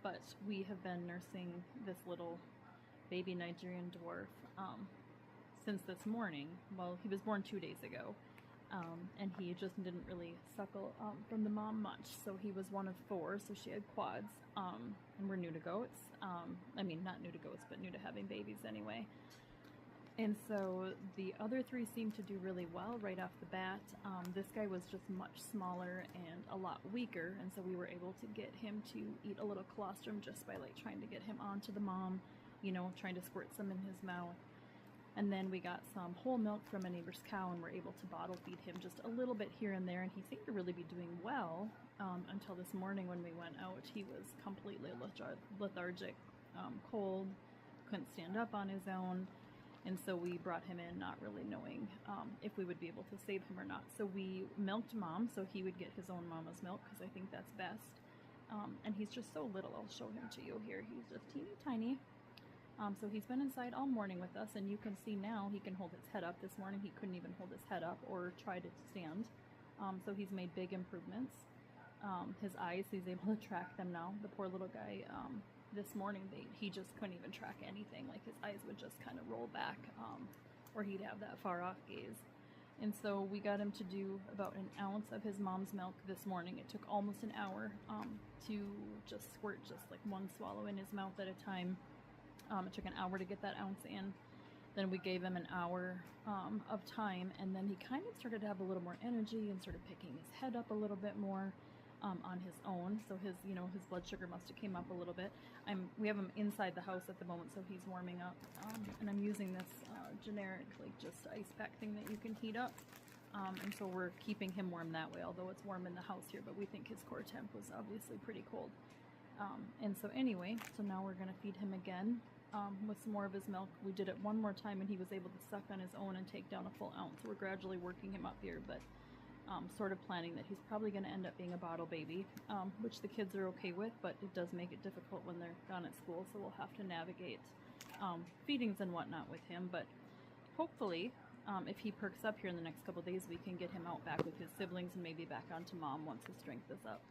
but we have been nursing this little baby Nigerian dwarf since this morning. Well, he was born 2 days ago, and he just didn't really suckle from the mom much. So he was one of 4, so she had quads, and we're new to goats. I mean, not new to goats, but new to having babies anyway. And so the other 3 seemed to do really well right off the bat. This guy was just much smaller and a lot weaker, and so we were able to get him to eat a little colostrum just by like trying to get him onto the mom, you know, trying to squirt some in his mouth. And then we got some whole milk from a neighbor's cow and were able to bottle feed him just a little bit here and there, and he seemed to really be doing well until this morning when we went out. He was completely lethargic, cold, couldn't stand up on his own. And so we brought him in not really knowing if we would be able to save him or not. So we milked mom so he would get his own mama's milk, because I think that's best. And he's just so little. I'll show him to you here. He's just teeny tiny. So he's been inside all morning with us, and you can see now he can hold his head up. This morning he couldn't even hold his head up or try to stand. So he's made big improvements. His eyes, he's able to track them now. The poor little guy, this morning he just couldn't even track anything. Like his eyes would just kind of roll back, or he'd have that far off gaze. And so we got him to do about 1 ounce of his mom's milk this morning. It took almost an hour to just squirt just like 1 swallow in his mouth at a time. It took an hour to get that ounce in. Then we gave him an hour of time, and then he kind of started to have a little more energy and started picking his head up a little bit more on his own. So his, you know, his blood sugar must have came up a little bit. We have him inside the house at the moment, so he's warming up. And I'm using this generic, like just ice pack thing that you can heat up. And so we're keeping him warm that way, although it's warm in the house here, but we think his core temp was obviously pretty cold. And so anyway, so now we're going to feed him again with some more of his milk. We did it 1 more time and he was able to suck on his own and take down a full ounce. We're gradually working him up here, but sort of planning that he's probably going to end up being a bottle baby, which the kids are okay with, but it does make it difficult when they're gone at school, so we'll have to navigate feedings and whatnot with him. But hopefully, if he perks up here in the next couple days, we can get him out back with his siblings and maybe back onto mom once his strength is up.